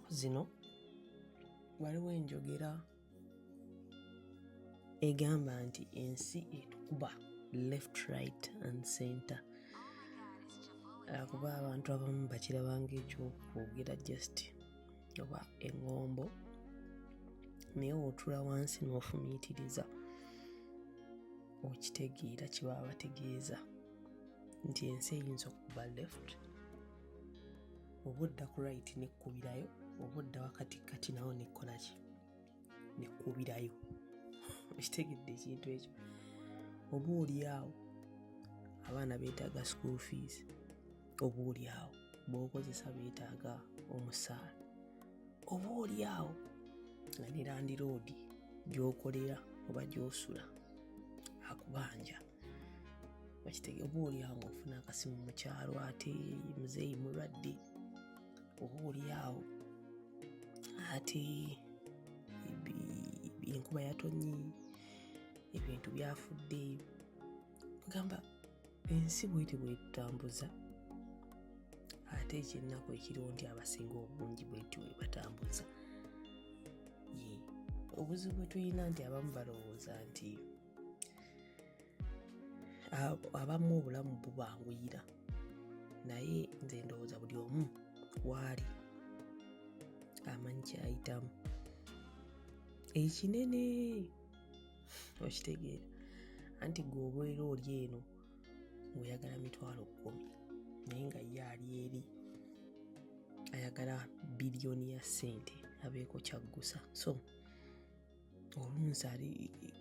zino waliwo enjogera egamba nti ensi etukuba left, right and center. Kuba abantu abamu bakirabanga ekyokwogera just oba eŋŋombo, naye otula wansi n'ofumiitiriza okitegeera kye baba bategeeza nti ensi eyinza okuba left, oba odda ku right nekkubirayo, oba odda wakati nawo nekkolaki nekkubirayo. Okitegedde ekintu ekyo? Oba oli awo abaana beetaaga school fees, oba oli awo b'okozesa beetaaga omusaala, oba oli awo nga ne landiroodi gy'okolera oba gy'osula akubanja. Bakitege, oba oli awo ng'ofuna akasimu mu kyalo ate muzeeyi mulwadde, oba oli awo ate enkuba yatonnye, ebintu byafudde. Kugamba ensi bwete bwetutambuza, ate ekyennaku ekiriwo nti abasinga obungi bweti bwe batambuza. Obuzibu bwe tulina nti abamu balowooza nti abamu obulamu bubanguyira, naye nze ndowooza buli omu waali amanyi kyayitamu ekinene. Okitegeera anti gwe obeera oli eno ng'oyagala 10,000 naye nga ye ali eri ayagala biliyoni ya ssente abeeko kyaggusa. So olunsi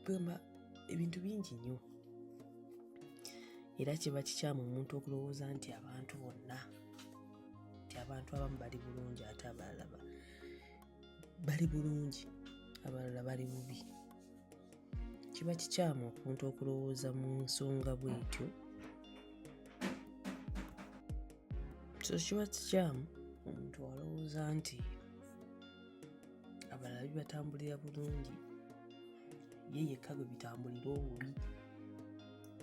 gamba ebintu bingi nnyo, era kiba kikyamu omuntu okulowooza nti abantu bonna, nti abantu abamu bali bulungi ate abalala bali bulungi, abalala bali bubi. Kiba kikyamu omuntu okulowooza mu nsonga bwetyo. So kiba kikyamu omuntu alowooza nti abalala bibatambulira bulungi, ye yekka gwe bitambulira obubi.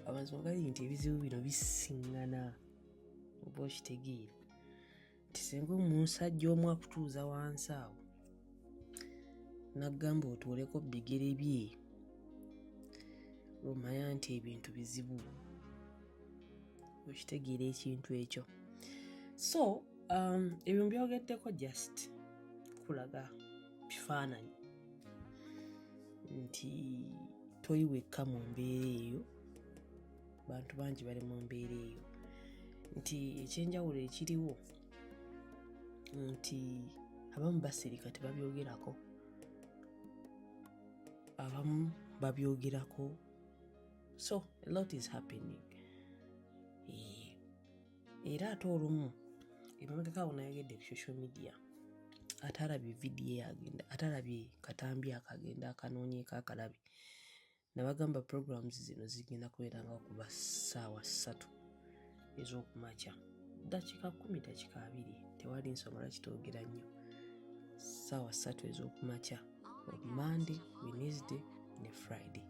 Amazima gali nti ebizibu bino bisiŋŋana, oba okitegeera nti singa omusajja omu akutuuza wansi awo n'agamba otuuleko bigere bye, omanya nti ebintu bizibu. Okitegeera ekintu ekyo. So ebyo mbyogeddeko just kulaga bifaananyi nti toyi wekka mu mbeera eyo, bantu bangi bali mu mbeera eyo, nti ekyenjawulo ekiriwo nti abamu basirika tebabyogerako, abamu babyogerako. So a lot is happening. Era ate olumu emabega awo nayogedde ku social media, ate alabye vidiyo agenda, ate alabye katambi akagenda akanoonyeko akalabi, nabagamba programs zino zigenda kubeeranga okuba ssaawa 3 ez'okumakya, dakiika 10 dakiika 2, tewali nsonga lwaki twogera nnyo. Ssaawa 3 ez'okumakya, Monday, Wednesday ne Friday.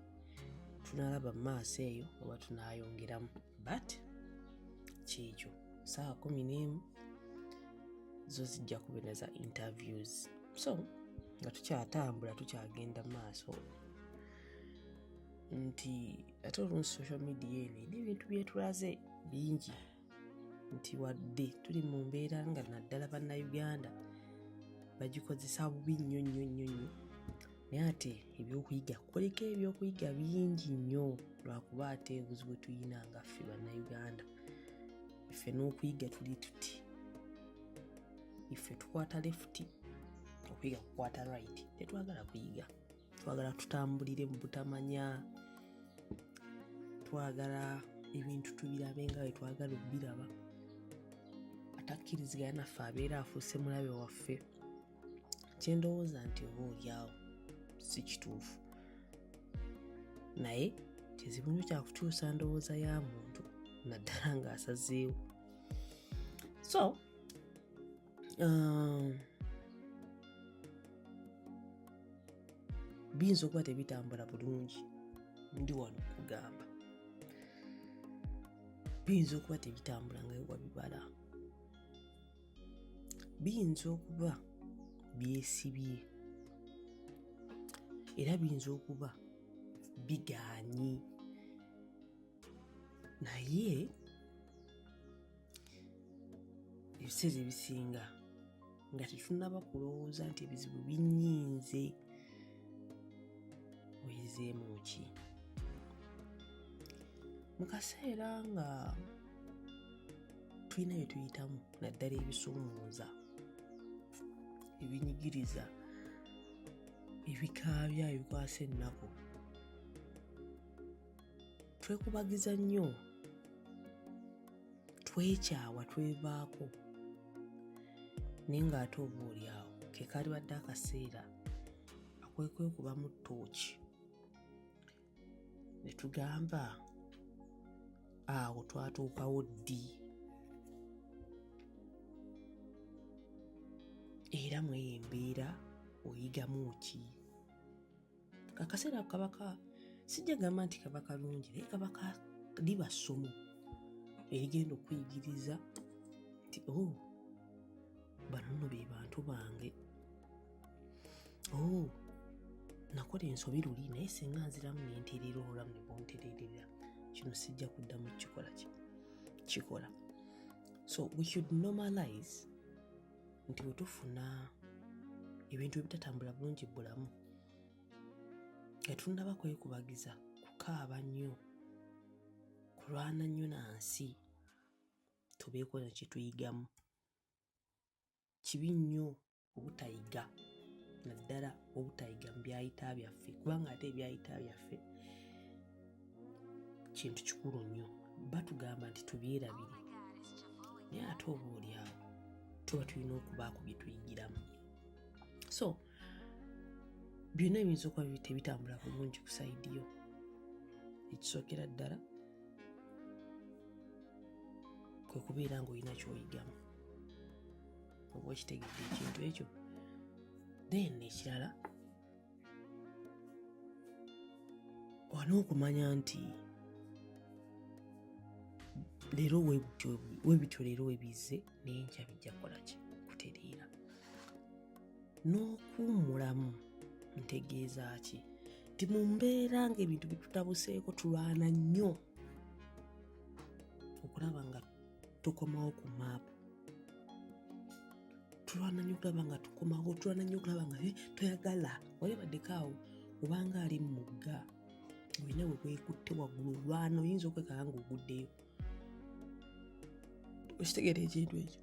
Tunalaba maaso eyo oba tunayongeramu, but kyekyo ssaawa 11 zo zijja kubeera za interviews. So nga tukyatambula tukyagenda maaso, nti ate olunsi social media eno erina ebintu byetulaze bingi, nti wadde tuli mu mbeera nga naddala bannayuganda bagikozesa bubi nnyo nnyo nnyo nnyo, naye ate ebyokuyiga, kuliko ebyokuyiga bingi nnyo, lwakuba ate obuzibu bwe tulina nga ffe bannayuganda, iffe n'okuyiga tuli tuti. Iffe tukwata left, okuyiga kukwata right. Tetwagala kuyiga, twagala tutambulire mu butamanya, twagala ebintu tubirabe nga bwe twagala okubiraba. Atakkiriziganya naffe abeera afuuse mulabe waffe. Kyendowooza nti oba oliawo si kituufu, naye kizibu nnyo kyakukyusa ndowooza ya muntu naddala ng'asazeewo. So biyinza okuba tebitambula bulungi, ndi wano okugamba biyinza okuba tebitambula nga wabibala, biyinza okuba byesibye era biyinza okuba bigaanye, naye ebiseera ebisinga nga tetunnaba kulowooza nti ebizibu binnyinze oyizeemu ki. Mu kaseera nga tulina bye tuyitamu naddala ebisuumuuza, ebinyigiriza, ebikaabya ebikwasa ennaku, twekubagiza nnyo, twekyawa, twevaako, naye ng'ate oboolyawo ke kalibadde akaseera akwekubamu ttooki ne tugamba awo twatuukawo ddi, era mweyo embeera oyigamu ki. Akaseera kabaka sijja gamba nti kaba kalungi, naye kabaka liba ssomo erigenda okuyigiriza nti bano nno be bantu bange, nakola ensobi luli naye singa nziramu nenteerera olulamu ne buntereerera, kino sijja kuddamu kikola. So we should normalize nti bwe tufuna ebintu ebitatambula bulungi bulamu nga tunnaba kwekubagiza, kukaaba nnyo, kulwana nnyo nansi, tubeeko na kye tuyigamu. Kibi nnyo obutayiga, naddala obutayiga mu byayita byaffe, kubanga ate ebyayita byaffe kintu kikulu nnyo. Batugamba nti tubyerabire, naye ate oboolyawo tuba tulina okubaako bye tuyigiramu. So byonna ebiyinza okuba tebitambula bulungi ku sayidi yo, ekisookera ddala kwe kubeera ng'olina ky'oyigamu oba okitegedde ekintu ekyo. Then ekirala olina okumanya nti leero webityo leero webizze naye nkya bijja kukola ki? Kutereera. N'okuwummulamu ntegeeza ki? Nti mu mbeera ng'ebintu bitutabuseeko tulwana nnyo okulaba nga tukomawo ku maapu, tulwana nnyo okulaba nga tukomawo, tulwana nnyo okulaba nga toyagala walebaddeko awo obanga ali mu mugga olina bwe weekutte waggulu olwana, oyinza okwekanga ng'oguddeyo. Okitegeera ekintu ekyo?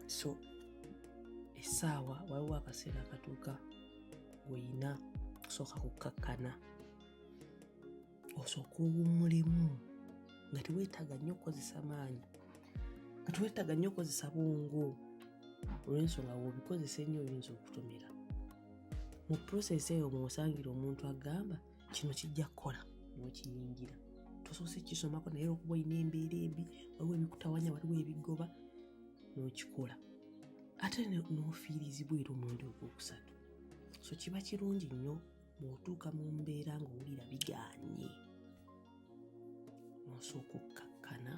So essaawa waliwo akaseera akatuuka ng'olina kusooka kukkakkana, osooka owummulemu nga teweetaaga nnyo kukozesa maanyi, nga teweetaaga nnyo kukozesa bwongo, olw'ensonga bw'obikozesa ennyo oyinza okutomera. Mu process eyo mw'osangira omuntu agamba kino kijja kukola n'okiyingira, tosoose kisomako naye okuba olina embeera embi, waliwo ebikutawanya, waliwo ebigoba, n'okikola ate n'ofiirizibwa era omulundi ogwokusatu. So kiba kirungi nnyo bw'otuuka mu mbeera ng'owulira bigaanye, n'osooka okkakkana,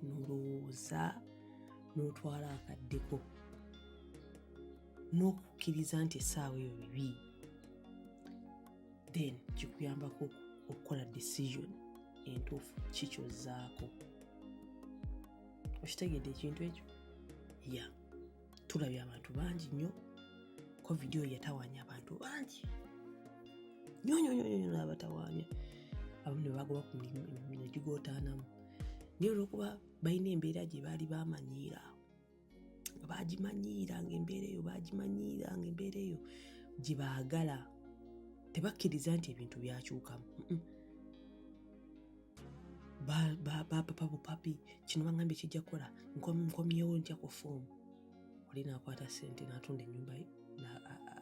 n'olowooza, n'otwala akaddeko, n'okukkiriza nti essaawa eyo bibi, then kikuyambako okukola decision entuufu, kikyozzaako. Okitegedde ekintu ekyo? Ya tulabye abantu bangi nnyo, covid oyo yatawaanya abantu bangi nnyo abatawaanya, abamu ne bagoba ku mirimu ne gigootaanamu, naye olw'okuba balina embeera gye baali bamanyiira, nga baagimanyiira ng'embeera eyo baagimanyiira ng'embeera eyo gye baagala, tebakkiriza nti ebintu byakyukamu. Papa bupapi, kino bangambye kijja kukola, nkomyewo ntya ku foomu, oli n'akwata ssente n'atunda ennyumba ye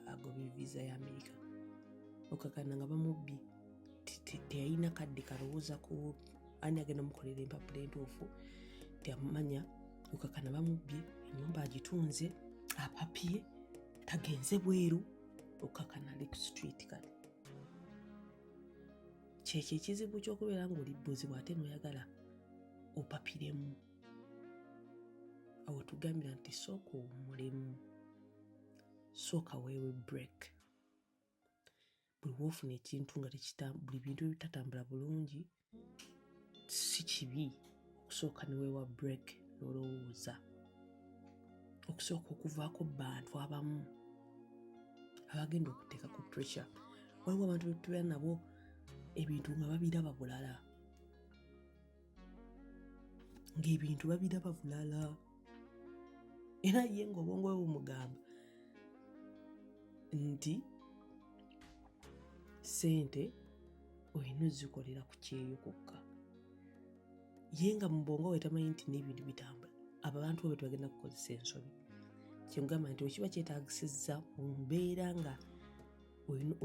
agobye visa ya Amerika, okakana nga bamubbye, teyalina kadde kalowooza ku ani agenda mukolera empapula entuufu, temanya, okakana bamubbye, ennyumba agitunze, apapye, tagenze bweru, okakana Lake Street kati. Kyekyo ekizibu ky'okubeera ng'oli buzibu ate n'oyagala opapiremu. Awo tugambira nti sooka owummulemu, sooka weewe break. Buli woofuna ekintu nga buli bintu bitatambula bulungi si kibi okusooka ne weewa break n'olowooza, okusooka okuvaako bantu abamu abagenda okuteeka ku pressure. Waliwo abantu be tubeera nabo ebintu nga babiraba bulala, ng'ebintu babiraba bulala, era ye ng'obwongo bwe bumugamba nti ssente olina ozikolera ku kyeyo kwokka. Ye nga mu bwongo bwe tamanyi nti n'ebintu bitambula. Abo abantu bo tebagenda kukozesa ensobi. Kyengamba nti wekiba kyetaagisizza mu mbeera nga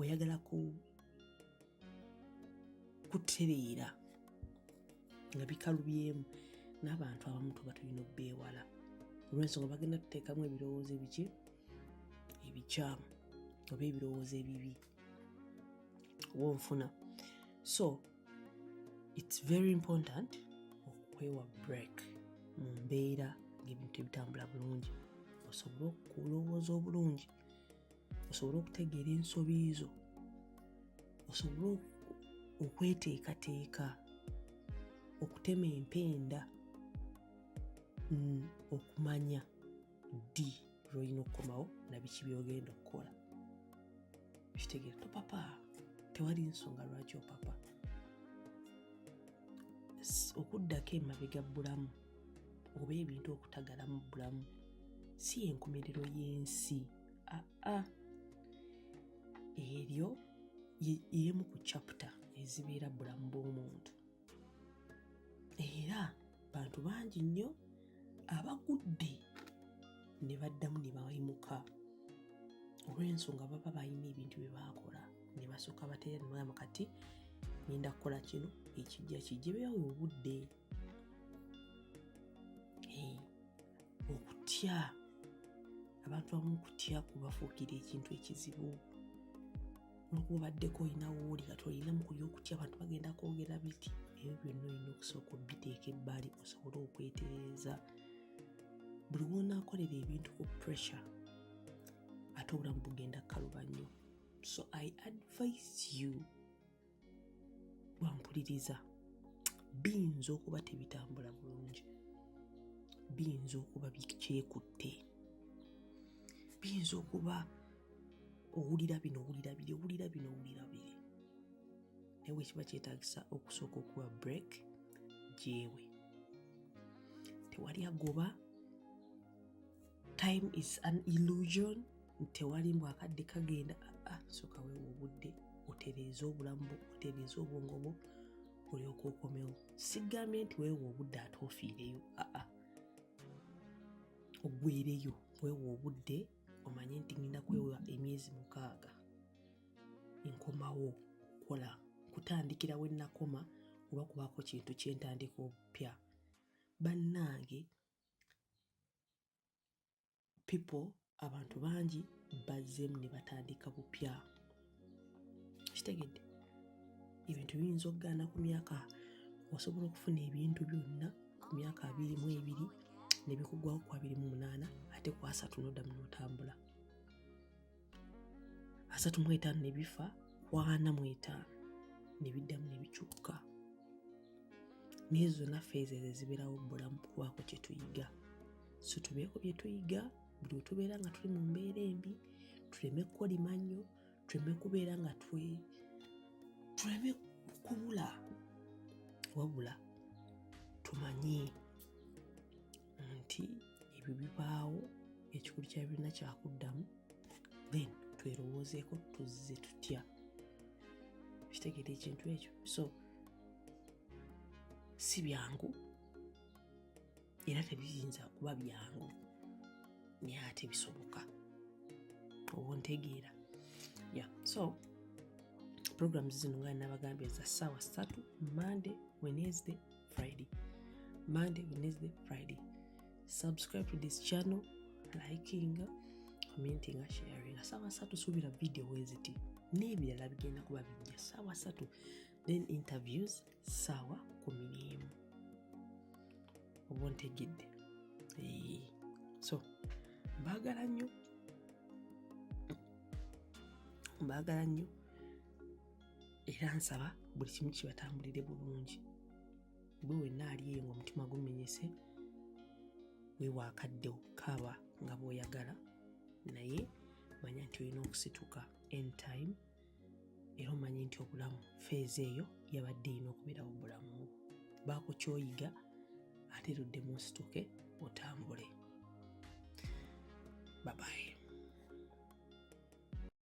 oyagala kutereera nga bikalubyemu, n'abantu abamu tuba tulina obbeewala olw'ensonga bagenda tuteekamu ebirowoozo ebikyamu oba ebirowoozo ebibi wonfuna. So it's very important okwewa break mu mbeera ng'ebintu ebitambula bulungi, osobole okulowooza obulungi, osobole okutegeera ensobi zo, osobole okweteekateeka, okutema empenda, okumanya ddi lw'olina okukomawo na biki by'ogenda okukola. Kitegeera topapa, tewali nsonga lwaki opapa. Okuddako emabega bulamu oba ebintu okutagala mu bulamu si y'enkomerero y'ensi. Eryo y'emu ku chapter ezibeera bulamu bw'omuntu. Era bantu bangi nnyo abagudde ne baddamu ne bayimuka olw'ensonga baba balina ebintu bye baakola ne basooka bateera ne bagamba kati ngenda kukola kino ekijja kijje, beewe obudde. Okutya, abantu abamu okutya kubafuukira ekintu ekizibu. Olwokuba obaddeko olina wooli kati olinamu kuli okutya, abantu bagenda kwogera biti. Ebyo byonna olina okusooka obiteeka ebbali osobole okwetereeza. Buli w'onaakolera ebintu ku pressure ate obulamu bugenda kkaluba nnyo. So I advise you, wampuliriza, biyinza okuba tebitambula bulungi, biyinza okuba bikyekutte, biyinza okuba owulira bino owulira biri, owulira bino owulira biri. Naye wekiba kyetaagisa okusooka okuwa break, gyewe. Tewali agoba. Time is an illusion. Tewali mbw akadde kagenda. Sooka weewa obudde otereeze obulamu bwo, otereeze obwongo bwo, olyoka okomewo. Sigambye nti weewa obudde ate ofiireyo. Oggweereyo, weewa obudde omanye nti ngenda kwewa emyezi 6 nkomawo okukola, kutandikira we nakoma oba kubaako kintu kye ntandika obupya. Bannange, abantu bangi bazzeemu ne batandika bupya. Kitegedde ebintu biyinza okugaana ku myaka, osobola okufuna ebintu byonna ku myaka 22 ne bikuggwaho ku 28 ate ku 30 n'oddamu n'otambula. 35 ne bifa, ku 45 ne biddamu ne bikyuka. N'ezo zonna feezi ezibeerawo bulamu kubaako kye tuyiga. So tubeeko bye tuyiga buli we tubeera nga tuli mu mbeera embi, tuleme kukolima nnyo, tuleme kubeera nga tuleme kubula, wabula tumanye nti ebyo bibaawo, ekikulu kya byonna kyakuddamu, then twerowoozeeko tuzze tutya. Kitegeera ekintu ekyo. So si byangu era tebiyinza kuba byangu, naye ate bisoboka. Oba ontegeera. So programs zino nga nabagambye za ssaawa 3, Monday, Wednesday, Friday. Monday, Wednesday, Friday. Subscribe to this channel, liking, commenting, sharing. Ssaawa 3 suubira video weziti n'ebirala bigenda kuba bijja ssaawa 3. Then interviews ssaawa 11. Oba ontegedde. So mbaagala nnyo, mbaagala nnyo era nsaba buli kimu kibatambulire bulungi. Gwe wenna ali eyo ng'omutima gumenyese weewaakadde okaaba nga bw'oyagala, naye manya nti olina okusituka anytime era omanye nti obulamu feezi eyo yabadde erina okubeerawo obulamu bwo. Baako ky'oyiga ate eruddemu osituke otambule. Bye bye.